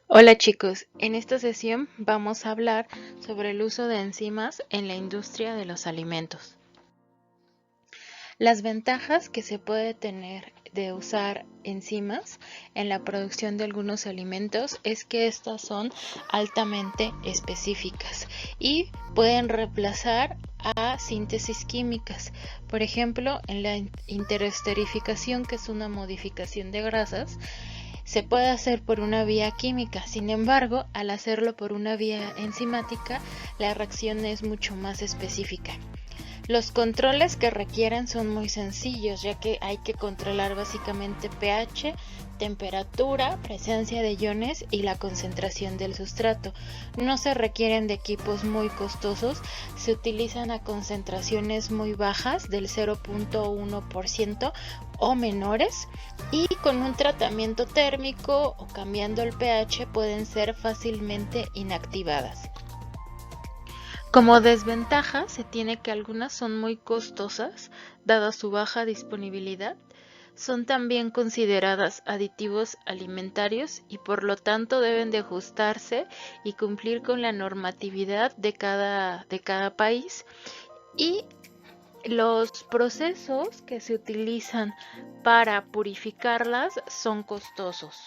Hola chicos, en esta sesión vamos a hablar sobre el uso de enzimas en la industria de los alimentos. Las ventajas que se puede tener de usar enzimas en la producción de algunos alimentos es que estas son altamente específicas y pueden reemplazar a síntesis químicas. Por ejemplo, en la interesterificación, que es una modificación de grasas, se puede hacer por una vía química. Sin embargo, al hacerlo por una vía enzimática, la reacción es mucho más específica. Los controles que requieren son muy sencillos, ya que hay que controlar básicamente pH, temperatura, presencia de iones y la concentración del sustrato. No se requieren de equipos muy costosos, se utilizan a concentraciones muy bajas del 0.1% o menores, y con un tratamiento térmico o cambiando el pH pueden ser fácilmente inactivadas. Como desventaja se tiene que algunas son muy costosas, dada su baja disponibilidad, son también consideradas aditivos alimentarios y por lo tanto deben de ajustarse y cumplir con la normatividad de cada país, y los procesos que se utilizan para purificarlas son costosos.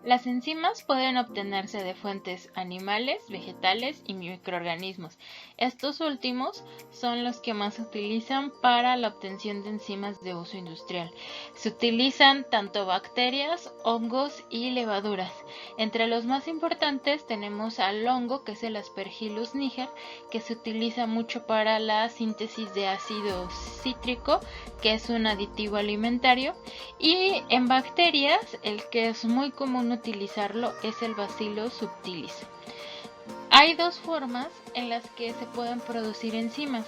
Las enzimas pueden obtenerse de fuentes animales, vegetales y microorganismos. Estos últimos son los que más se utilizan para la obtención de enzimas de uso industrial. Se utilizan tanto bacterias, hongos y levaduras. Entre los más importantes tenemos al hongo, que es el Aspergillus niger, que se utiliza mucho para la síntesis de ácido cítrico, que es un aditivo alimentario, y en bacterias el que es muy común utilizarlo es el Bacillus subtilis. Hay dos formas en las que se pueden producir enzimas,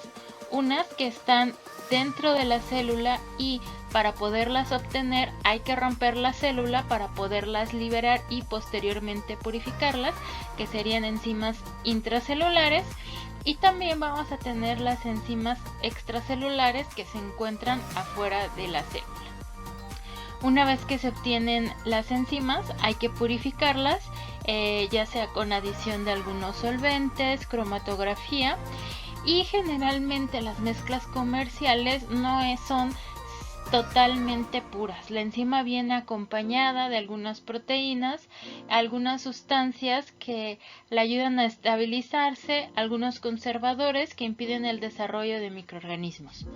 unas que están dentro de la célula y para poderlas obtener hay que romper la célula para poderlas liberar y posteriormente purificarlas, que serían enzimas intracelulares. Y también vamos a tener las enzimas extracelulares, que se encuentran afuera de la célula. Una vez que se obtienen las enzimas, hay que purificarlas, ya sea con adición de algunos solventes, cromatografía, y generalmente las mezclas comerciales no son totalmente puras. La enzima viene acompañada de algunas proteínas, algunas sustancias que la ayudan a estabilizarse, algunos conservadores que impiden el desarrollo de microorganismos.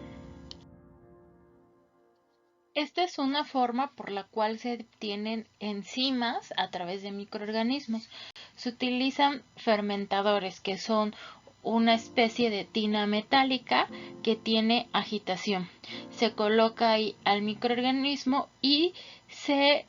Esta es una forma por la cual se obtienen enzimas a través de microorganismos. Se utilizan fermentadores, que son una especie de tina metálica que tiene agitación. Se coloca ahí al microorganismo y se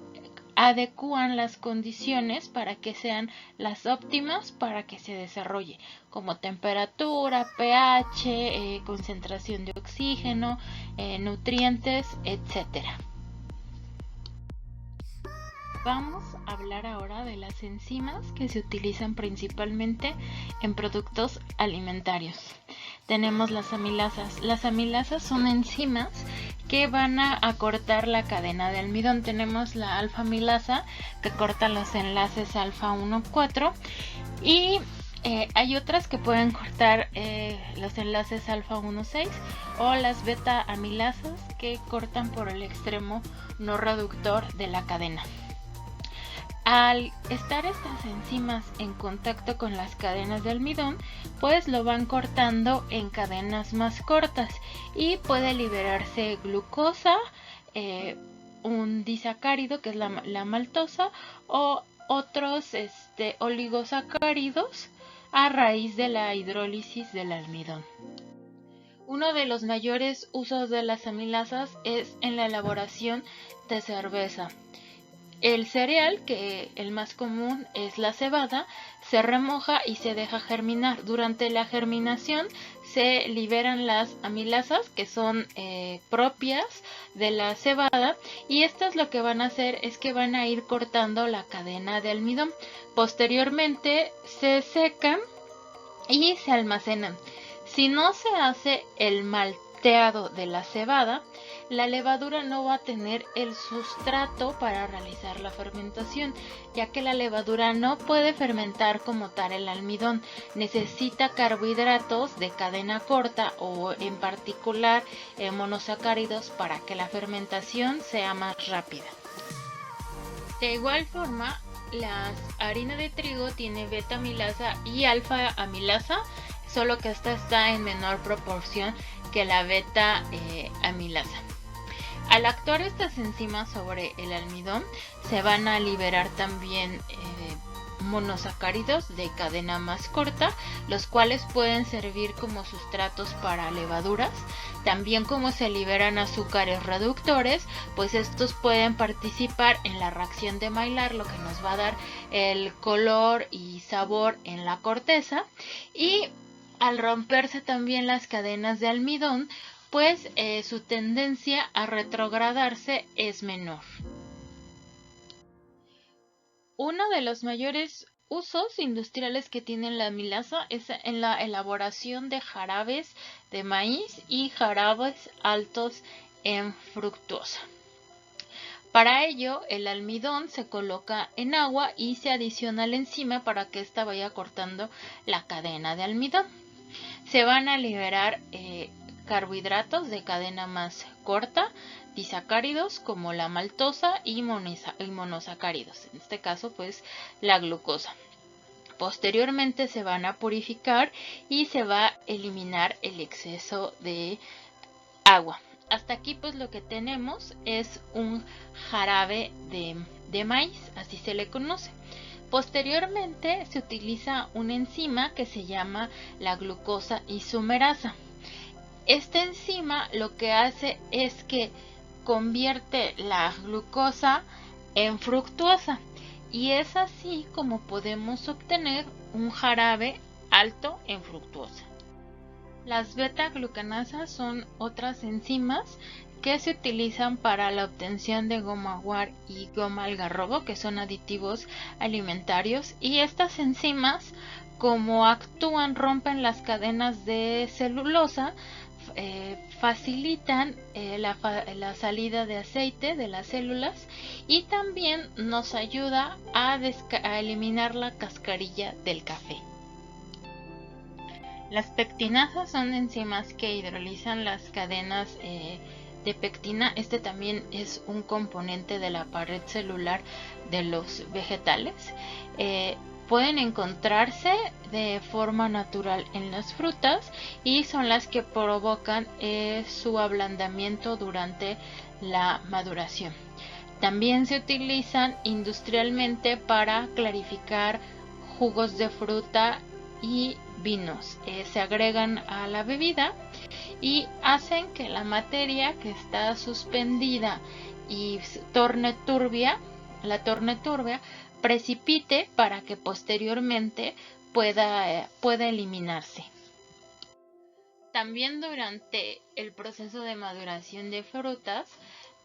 adecúan las condiciones para que sean las óptimas para que se desarrolle, como temperatura, pH, concentración de oxígeno, nutrientes, etcétera. Vamos a hablar ahora de las enzimas que se utilizan principalmente en productos alimentarios. Tenemos las amilasas. Las amilasas son enzimas que van a acortar la cadena de almidón. Tenemos la alfa-amilasa, que corta los enlaces alfa 1,4, y hay otras que pueden cortar los enlaces alfa 1,6, o las beta-amilasas, que cortan por el extremo no reductor de la cadena. Al estar estas enzimas en contacto con las cadenas de almidón, pues lo van cortando en cadenas más cortas y puede liberarse glucosa, un disacárido, que es la maltosa, o otros oligosacáridos a raíz de la hidrólisis del almidón. Uno de los mayores usos de las amilasas es en la elaboración de cerveza. El cereal, que el más común es la cebada, se remoja y se deja germinar. Durante la germinación se liberan las amilasas, que son propias de la cebada, y estas lo que van a hacer es que van a ir cortando la cadena de almidón. Posteriormente se secan y se almacenan. Si no se hace el malteado de la cebada, la levadura no va a tener el sustrato para realizar la fermentación, ya que la levadura no puede fermentar como tal el almidón, necesita carbohidratos de cadena corta o en particular monosacáridos para que la fermentación sea más rápida. De igual forma, la harina de trigo tiene beta amilasa y alfa amilasa, solo que esta está en menor proporción que la beta amilasa. Al actuar estas enzimas sobre el almidón, se van a liberar también monosacáridos de cadena más corta, los cuales pueden servir como sustratos para levaduras. También como se liberan azúcares reductores, pues estos pueden participar en la reacción de Maillard, lo que nos va a dar el color y sabor en la corteza. Y al romperse también las cadenas de almidón, pues su tendencia a retrogradarse es menor. Uno de los mayores usos industriales que tiene la amilasa es en la elaboración de jarabes de maíz y jarabes altos en fructosa. Para ello, el almidón se coloca en agua y se adiciona la enzima para que ésta vaya cortando la cadena de almidón. Se van a liberar carbohidratos de cadena más corta, disacáridos como la maltosa y monosacáridos, en este caso pues la glucosa. Posteriormente se van a purificar y se va a eliminar el exceso de agua. Hasta aquí pues lo que tenemos es un jarabe de maíz, así se le conoce. Posteriormente se utiliza una enzima que se llama la glucosa isomerasa. Esta enzima lo que hace es que convierte la glucosa en fructosa y es así como podemos obtener un jarabe alto en fructosa. Las beta-glucanasas son otras enzimas que se utilizan para la obtención de goma guar y goma algarrobo, que son aditivos alimentarios, y estas enzimas, como actúan, rompen las cadenas de celulosa, facilitan la salida de aceite de las células y también nos ayuda a eliminar la cascarilla del café. Las pectinasas son enzimas que hidrolizan las cadenas de pectina. Este también es un componente de la pared celular de los vegetales. Pueden encontrarse de forma natural en las frutas y son las que provocan su ablandamiento durante la maduración. También se utilizan industrialmente para clarificar jugos de fruta y vinos. Se agregan a la bebida y hacen que la materia que está suspendida y torne turbia, precipite para que posteriormente pueda eliminarse. También durante el proceso de maduración de frutas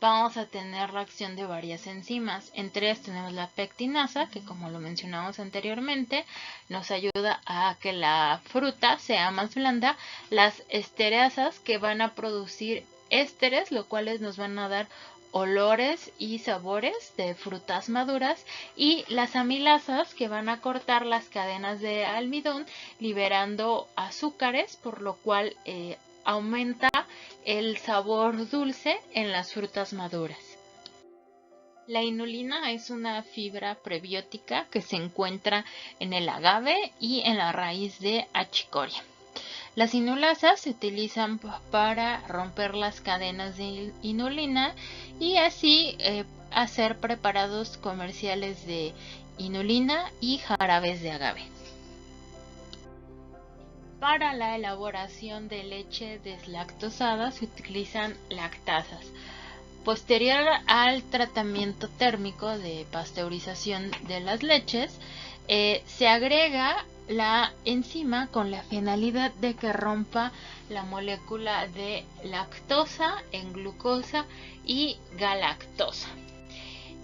vamos a tener reacción de varias enzimas. Entre ellas tenemos la pectinasa, que como lo mencionamos anteriormente, nos ayuda a que la fruta sea más blanda. Las estereasas, que van a producir ésteres, lo cuales nos van a dar olores y sabores de frutas maduras, y las amilasas, que van a cortar las cadenas de almidón liberando azúcares, por lo cual aumenta el sabor dulce en las frutas maduras. La inulina es una fibra prebiótica que se encuentra en el agave y en la raíz de achicoria. Las inulasas se utilizan para romper las cadenas de inulina y así hacer preparados comerciales de inulina y jarabes de agave. Para la elaboración de leche deslactosada se utilizan lactasas. Posterior al tratamiento térmico de pasteurización de las leches, se agrega la enzima con la finalidad de que rompa la molécula de lactosa en glucosa y galactosa.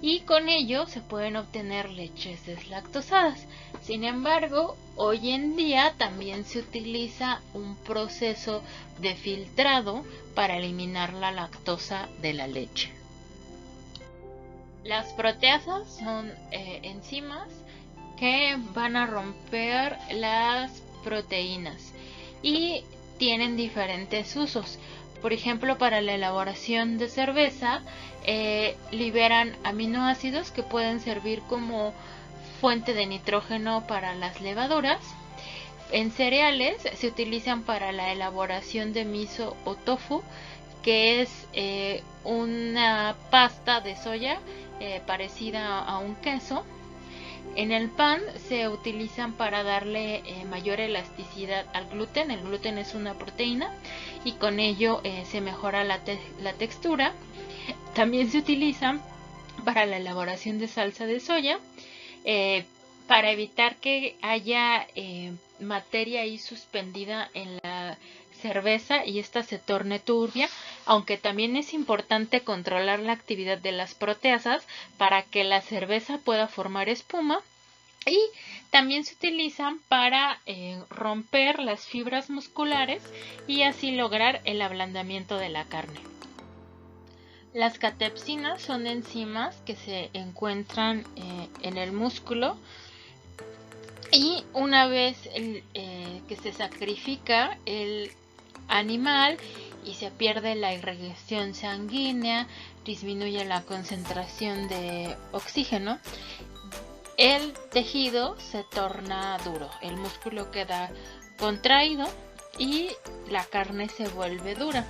y con ello se pueden obtener leches deslactosadas. Sin embargo, hoy en día también se utiliza un proceso de filtrado para eliminar la lactosa de la leche. Las proteasas son enzimas que van a romper las proteínas y tienen diferentes usos. Por ejemplo, para la elaboración de cerveza, liberan aminoácidos que pueden servir como fuente de nitrógeno para las levaduras. En cereales se utilizan para la elaboración de miso o tofu, que es una pasta de soya parecida a un queso. En el pan se utilizan para darle mayor elasticidad al gluten. El gluten es una proteína y con ello se mejora la textura. También se utilizan para la elaboración de salsa de soya, para evitar que haya materia ahí suspendida en la cerveza y esta se torne turbia, aunque también es importante controlar la actividad de las proteasas para que la cerveza pueda formar espuma. Y también se utilizan para romper las fibras musculares y así lograr el ablandamiento de la carne. Las catepsinas son enzimas que se encuentran en el músculo y una vez que se sacrifica el animal y se pierde la irrigación sanguínea, disminuye la concentración de oxígeno, el tejido se torna duro, el músculo queda contraído y la carne se vuelve dura.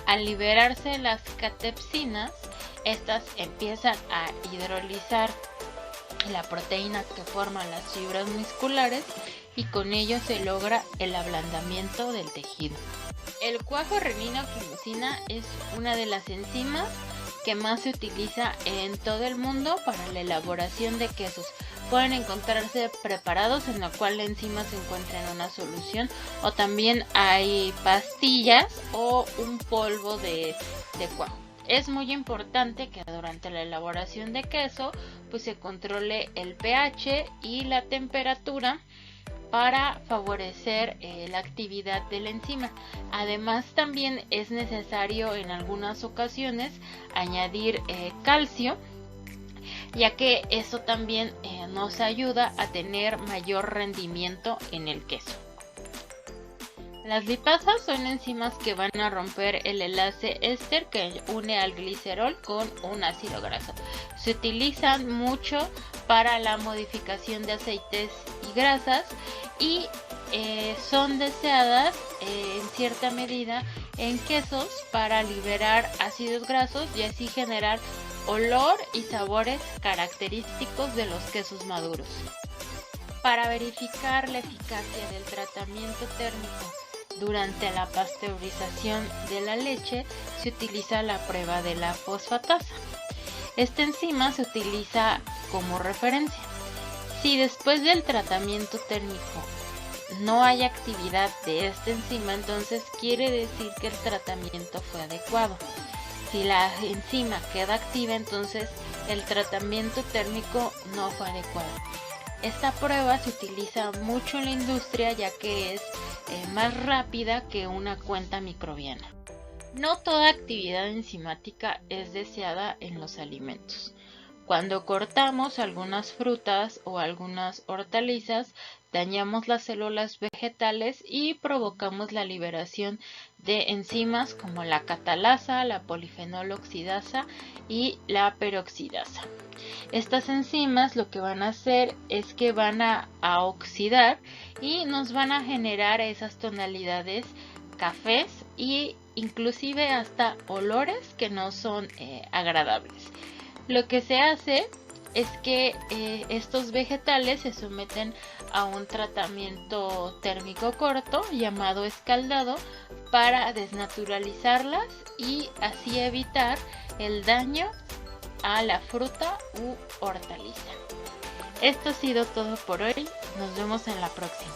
Al liberarse las catepsinas, estas empiezan a hidrolizar la proteína que forman las fibras musculares y con ello se logra el ablandamiento del tejido. El cuajo renina-quinosina es una de las enzimas que más se utiliza en todo el mundo para la elaboración de quesos. Pueden encontrarse preparados en los cuales la enzima se encuentra en una solución, o también hay pastillas o un polvo de cuajo. Es muy importante que durante la elaboración de queso pues se controle el pH y la temperatura para favorecer la actividad de la enzima. Además, también es necesario en algunas ocasiones añadir calcio, ya que eso también nos ayuda a tener mayor rendimiento en el queso. Las lipasas son enzimas que van a romper el enlace éster que une al glicerol con un ácido graso. Se utilizan mucho para la modificación de aceites y grasas y son deseadas en cierta medida en quesos para liberar ácidos grasos y así generar olor y sabores característicos de los quesos maduros. Para verificar la eficacia del tratamiento térmico durante la pasteurización de la leche se utiliza la prueba de la fosfatasa. Esta enzima se utiliza como referencia. Si después del tratamiento térmico no hay actividad de esta enzima, entonces quiere decir que el tratamiento fue adecuado. Si la enzima queda activa, entonces el tratamiento térmico no fue adecuado. Esta prueba se utiliza mucho en la industria ya que es más rápida que una cuenta microbiana. No toda actividad enzimática es deseada en los alimentos. Cuando cortamos algunas frutas o algunas hortalizas, dañamos las células vegetales y provocamos la liberación de enzimas como la catalasa, la polifenol oxidasa y la peroxidasa. Estas enzimas lo que van a hacer es que van a oxidar y nos van a generar esas tonalidades cafés e inclusive hasta olores que no son agradables. Lo que se hace es que estos vegetales se someten a un tratamiento térmico corto llamado escaldado para desnaturalizarlas y así evitar el daño a la fruta u hortaliza. Esto ha sido todo por hoy. Nos vemos en la próxima.